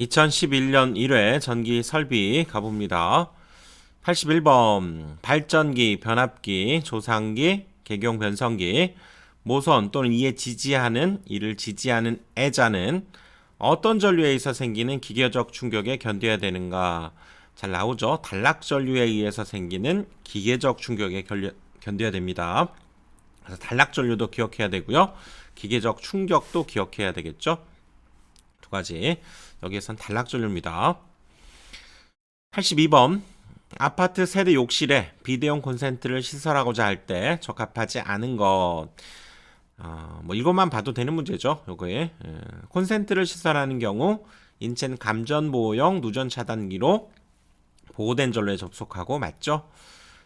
2011년 1회 전기 설비 가봅니다. 81번 발전기, 변압기, 조상기, 개경 변성기, 모선 또는 이를 지지하는 애자는 어떤 전류에 의해서 생기는 기계적 충격에 견뎌야 되는가? 잘 나오죠? 단락 전류에 의해서 생기는 기계적 충격에 견뎌야 됩니다. 그래서 단락 전류도 기억해야 되고요. 기계적 충격도 기억해야 되겠죠? 두 가지. 여기에선 단락 전류입니다. 82번 아파트 세대 욕실에 비대용 콘센트를 시설하고자 할 때 적합하지 않은 것. 이것만 봐도 되는 문제죠. 요거에 콘센트를 시설하는 경우 인체는 감전 보호용 누전 차단기로 보호된 전로에 접속하고 맞죠.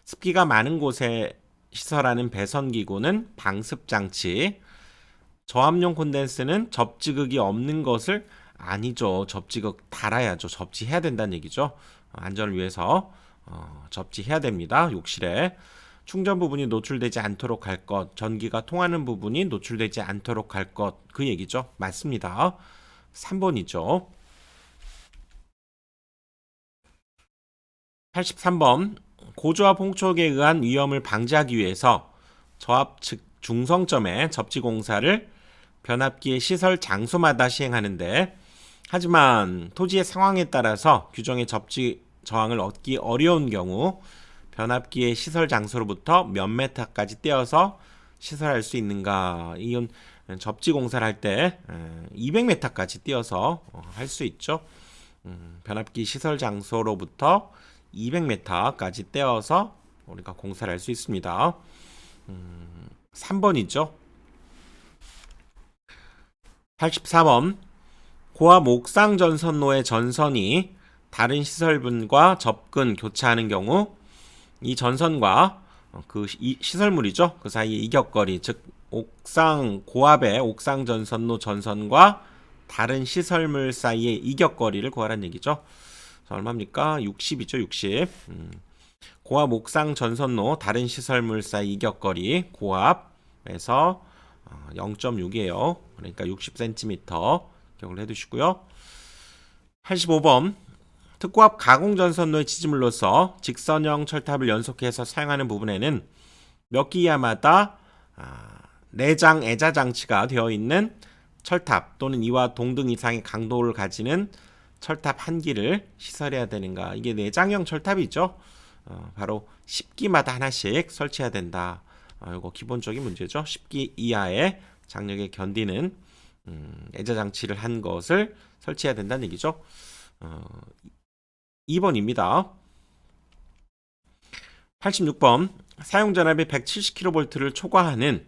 습기가 많은 곳에 시설하는 배선기구는 방습 장치. 저압용 콘덴스는 접지극이 없는 것을 아니죠. 접지극 달아야죠. 접지해야 된다는 얘기죠. 안전을 위해서 접지해야 됩니다. 욕실에. 충전 부분이 노출되지 않도록 할 것, 전기가 통하는 부분이 노출되지 않도록 할 것, 그 얘기죠. 맞습니다. 3번이죠. 83번 고조압 홍촉에 의한 위험을 방지하기 위해서 저압 측 중성점의 접지 공사를 변압기의 시설 장소마다 시행하는데, 하지만 토지의 상황에 따라서 규정의 접지 저항을 얻기 어려운 경우 변압기의 시설 장소로부터 몇 메타까지 떼어서 시설할 수 있는가? 이건 접지 공사를 할 때 200m까지 띄어서 할 수 있죠. 변압기 시설 장소로부터 200m까지 떼어서 우리가 공사를 할 수 있습니다. 3번이죠. 84번 고압 옥상 전선로의 전선이 다른 시설분과 접근 교차하는 경우 이 전선과 시설물이죠. 그 사이의 이격거리, 즉 옥상 고압의 옥상 전선로 전선과 다른 시설물 사이의 이격거리를 구하라는 얘기죠. 자, 얼마입니까? 60이죠. 60. 고압 옥상 전선로 다른 시설물 사이 이격거리 고압에서 0.6이에요. 그러니까 60cm 기억을 해두시고요. 85번 특고압 가공전선로의 지지물로서 직선형 철탑을 연속해서 사용하는 부분에는 몇 기야마다 내장 애자 장치가 되어 있는 철탑 또는 이와 동등 이상의 강도를 가지는 철탑 한 기를 시설해야 되는가? 이게 내장형 철탑이죠. 바로 10기마다 하나씩 설치해야 된다. 이거 기본적인 문제죠. 10기 이하의 장력에 견디는 애자 장치를 한 것을 설치해야 된다는 얘기죠. 2번입니다. 86번 사용전압이 170kV를 초과하는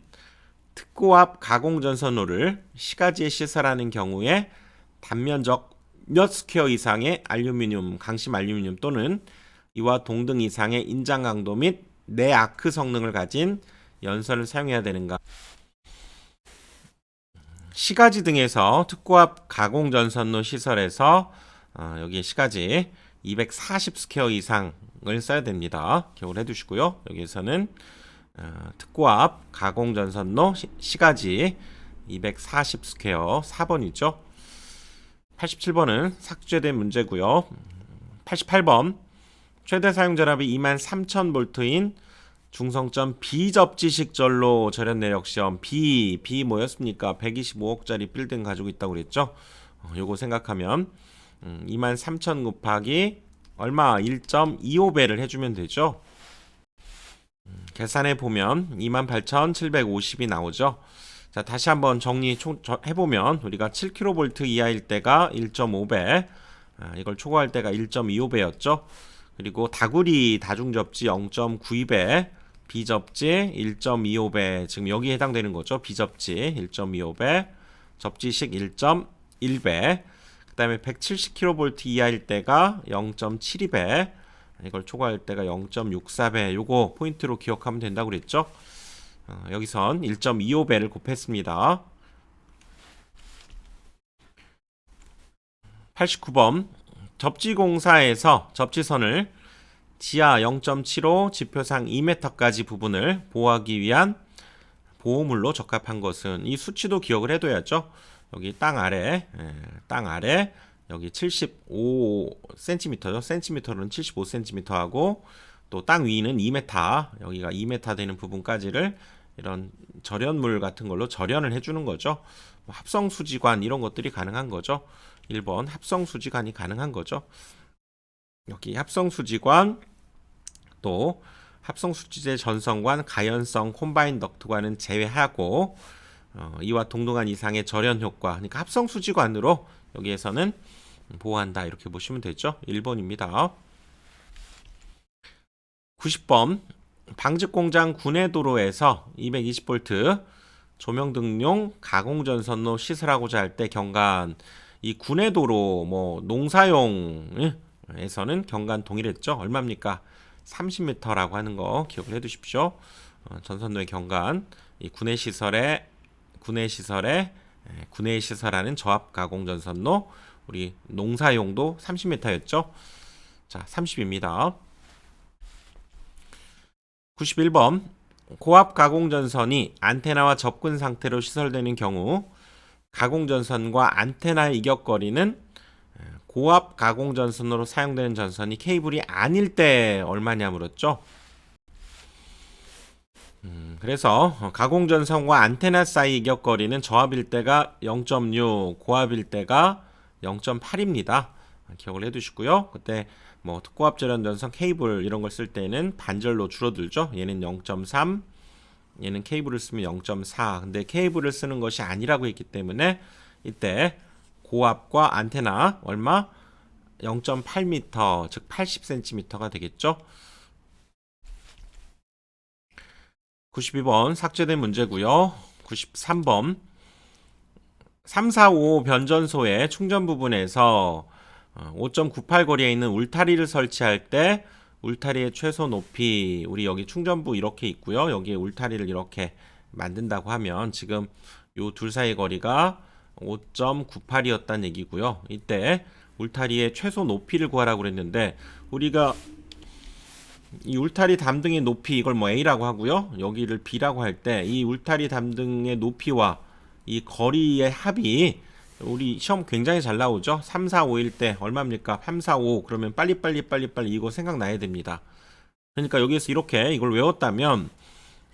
특고압 가공전선로를 시가지에 시설하는 경우에 단면적 몇 스퀘어 이상의 알루미늄, 강심 알루미늄 또는 이와 동등 이상의 인장 강도 및 내아크 성능을 가진 연선을 사용해야 되는가? 시가지 등에서 특고압 가공전선로 시설에서 여기 시가지 240 스퀘어 이상을 써야 됩니다. 기억을 해두시고요. 여기에서는 특고압 가공전선로 시가지 240 스퀘어 4번이죠. 87번은 삭제된 문제고요. 88번 최대 사용 전압이 23,000V인 중성점 비접지식 전로 절연 내력 시험 B 뭐였습니까? 125억짜리 빌딩 가지고 있다고 그랬죠. 요거 생각하면 23,000 곱하기 얼마? 1.25배를 해주면 되죠. 계산해 보면 28,750이 나오죠. 자, 다시 한번 해보면 우리가 7kV 이하일 때가 1.5배, 이걸 초과할 때가 1.25배였죠. 그리고 다구리 다중접지 0.92배, 비접지 1.25배, 지금 여기에 해당되는 거죠. 비접지 1.25배, 접지식 1.1배, 그 다음에 170kV 이하일 때가 0.72배, 이걸 초과할 때가 0.64배, 요거 포인트로 기억하면 된다고 그랬죠. 여기선 1.25배를 곱했습니다. 89번 접지공사에서 접지선을 지하 0.75 지표상 2m까지 부분을 보호하기 위한 보호물로 적합한 것은 이 수치도 기억을 해둬야죠. 여기 땅 아래 여기 75cm죠. 센티미터로는 75cm 하고 또 땅 위는 2m, 여기가 2m 되는 부분까지를 이런 절연물 같은 걸로 절연을 해주는 거죠. 합성수지관 이런 것들이 가능한 거죠. 1번 합성수지관이 가능한 거죠. 여기 합성수지관, 또 합성수지제 전성관, 가연성 콤바인 덕트관은 제외하고 이와 동등한 이상의 절연 효과, 그러니까 합성수지관으로 여기에서는 보호한다, 이렇게 보시면 되죠. 1번입니다. 90번 방직공장 구내도로에서 220V 조명등용 가공전선로 시설하고자 할 때 경관, 이 구내도로 뭐 농사용에서는 경관 동일했죠. 얼마입니까? 30m라고 하는 거 기억을 해 두십시오. 전선로의 경관, 이 구내시설에 구내시설하는 저압 가공전선로, 우리 농사용도 30m였죠. 자, 30입니다. 91번 고압 가공전선이 안테나와 접근 상태로 시설되는 경우 가공전선과 안테나의 이격거리는 고압 가공전선으로 사용되는 전선이 케이블이 아닐 때 얼마냐 물었죠. 그래서 가공전선과 안테나 사이 이격거리는 저압일 때가 0.6, 고압일 때가 0.8입니다. 기억을 해두시고요. 그때 뭐 특고압 절연전선 케이블 이런 걸 쓸 때는 반절로 줄어들죠. 얘는 0.3, 얘는 케이블을 쓰면 0.4. 근데 케이블을 쓰는 것이 아니라고 했기 때문에 이때 고압과 안테나 얼마? 0.8m, 즉 80cm가 되겠죠. 92번 삭제된 문제고요. 93번 3, 4, 5 변전소의 충전 부분에서 5.98 거리에 있는 울타리를 설치할 때 울타리의 최소 높이, 우리 여기 충전부 이렇게 있고요. 여기에 울타리를 이렇게 만든다고 하면 지금 요 둘 사이 거리가 5.98이었다는 얘기고요. 이때 울타리의 최소 높이를 구하라고 그랬는데, 우리가 이 울타리 담등의 높이, 이걸 뭐 A라고 하고요. 여기를 B라고 할 때 이 울타리 담등의 높이와 이 거리의 합이 우리 시험 굉장히 잘 나오죠. 3, 4, 5일 때 얼마입니까? 3, 4, 5. 그러면 빨리 이거 생각나야 됩니다. 그러니까 여기에서 이렇게 이걸 외웠다면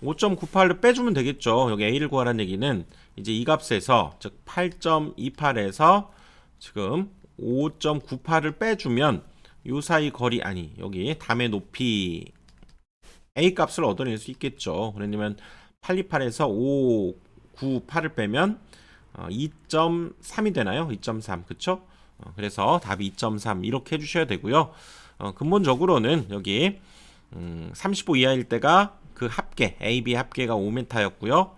5.98을 빼주면 되겠죠. 여기 A를 구하라는 얘기는 이제 이 값에서, 즉 8.28에서 지금 5.98을 빼주면 요 사이 거리, 아니 여기 담의 높이 A 값을 얻어낼 수 있겠죠. 그러면 828에서 598을 빼면 2.3이 되나요? 2.3, 그쵸? 그래서 답이 2.3 이렇게 해주셔야 되고요. 근본적으로는 여기 35 이하일 때가 그 합계, A, B 합계가 5m였고요.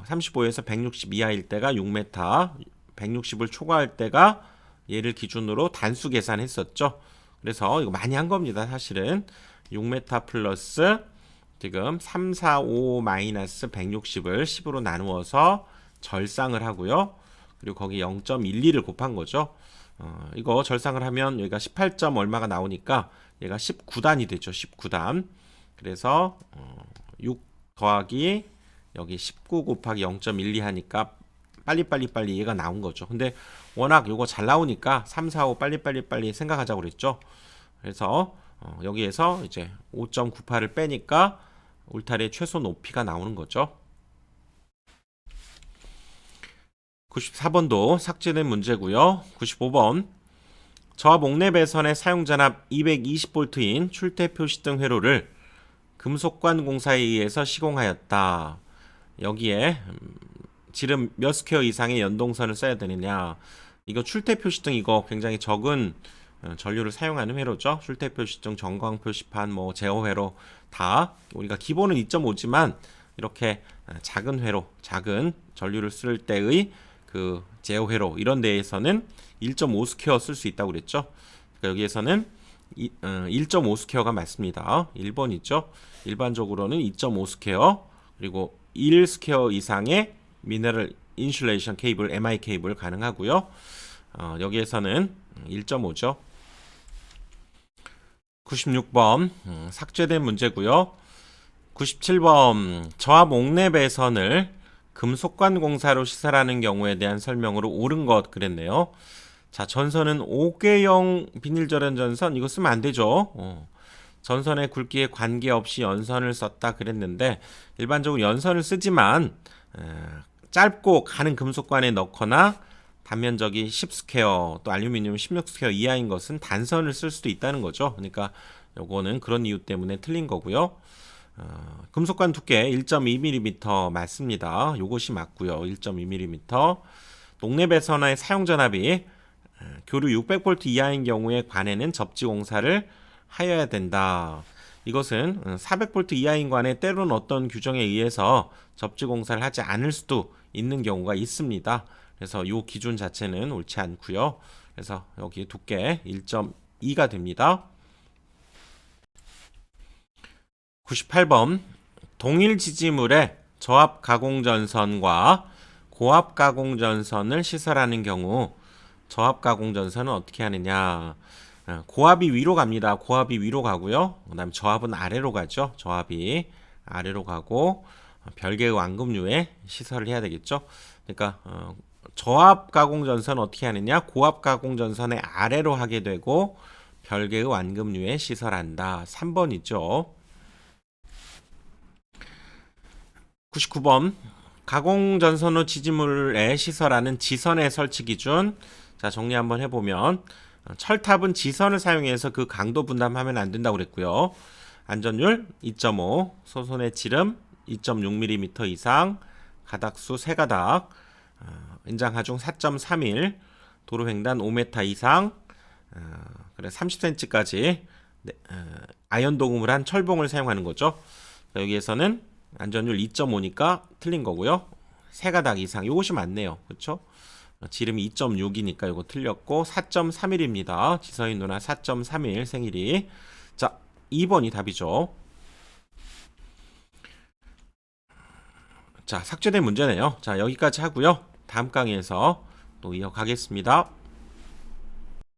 35에서 160 이하일 때가 6m, 160을 초과할 때가 얘를 기준으로 단수 계산했었죠. 그래서 이거 많이 한 겁니다. 사실은 6m 플러스 지금 3, 4, 5 마이너스 160을 10으로 나누어서 절상을 하고요. 그리고 거기 0.12를 곱한 거죠. 이거 절상을 하면 여기가 18점 얼마가 나오니까 얘가 19단이 되죠. 19단. 그래서 6 더하기 여기 19 곱하기 0.12 하니까 빨리 얘가 나온 거죠. 근데 워낙 요거 잘 나오니까 3, 4, 5 빨리 생각하자고 그랬죠. 그래서 여기에서 이제 5.98을 빼니까 울타리의 최소 높이가 나오는 거죠. 94번도 삭제된 문제고요. 95번 저압 옥내 배선의 사용 잔압 220V인 출퇴 표시등 회로를 금속관 공사에 의해서 시공하였다. 여기에 지름 몇 스퀘어 이상의 연동선을 써야 되느냐. 이거 출퇴 표시등, 이거 굉장히 적은 전류를 사용하는 회로죠. 출퇴 표시등, 전광 표시판, 뭐 제어 회로 다 우리가 기본은 2.5지만 이렇게 작은 회로, 작은 전류를 쓸 때의 그 제어 회로 이런 데에서는 1.5 스퀘어 쓸 수 있다고 그랬죠. 그러니까 여기에서는 1.5 스퀘어가 맞습니다. 1번이죠. 일반적으로는 2.5 스퀘어, 그리고 1 스퀘어 이상의 미네랄 인슐레이션 케이블, MI 케이블 가능하고요. 여기에서는 1.5죠. 96번 삭제된 문제고요. 97번 저압 옥내 배선을 금속관 공사로 시설하는 경우에 대한 설명으로 옳은 것 그랬네요. 자, 전선은 5개형 비닐 절연 전선 이거 쓰면 안 되죠. 전선의 굵기에 관계없이 연선을 썼다 그랬는데 일반적으로 연선을 쓰지만 짧고 가는 금속관에 넣거나 단면적이 10 스퀘어 또 알루미늄 16 스퀘어 이하인 것은 단선을 쓸 수도 있다는 거죠. 그러니까 요거는 그런 이유 때문에 틀린 거고요. 금속관 두께 1.2mm 맞습니다. 요것이 맞고요. 1.2mm. 동네 배선화의 사용 전압이 교류 600V 이하인 경우에 관에는 접지 공사를 하여야 된다. 이것은 400V 이하인 관에 때로는 어떤 규정에 의해서 접지 공사를 하지 않을 수도 있는 경우가 있습니다. 그래서 이 기준 자체는 옳지 않고요. 그래서 여기 두께 1.2가 됩니다. 98번 동일 지지물에 저압 가공전선과 고압 가공전선을 시설하는 경우 저압 가공전선은 어떻게 하느냐. 고압이 위로 갑니다. 고압이 위로 가고요. 그 다음에 저압은 아래로 가죠. 저압이 아래로 가고 별개의 완금류에 시설을 해야 되겠죠. 그러니까 저압 가공전선은 어떻게 하느냐. 고압 가공전선의 아래로 하게 되고 별개의 완금류에 시설한다. 3번이죠. 99번 가공전선 후 지지물에 시설하는 지선의 설치 기준. 자, 정리 한번 해보면 철탑은 지선을 사용해서 그 강도 분담하면 안 된다고 그랬고요. 안전율 2.5, 소손의 지름 2.6mm 이상, 가닥수 3가닥, 인장 하중 4.31, 도로 횡단 5m 이상, 그래 30cm까지 아연 도금을 한 철봉을 사용하는 거죠. 여기에서는 안전율 2.5니까 틀린 거고요. 3가닥 이상 요것이 맞네요. 그렇죠? 지름이 2.6이니까 이거 틀렸고 4.31입니다. 지서인 누나 4.31 생일이. 자, 2번이 답이죠. 자, 삭제된 문제네요. 자, 여기까지 하고요. 다음 강의에서 또 이어가겠습니다.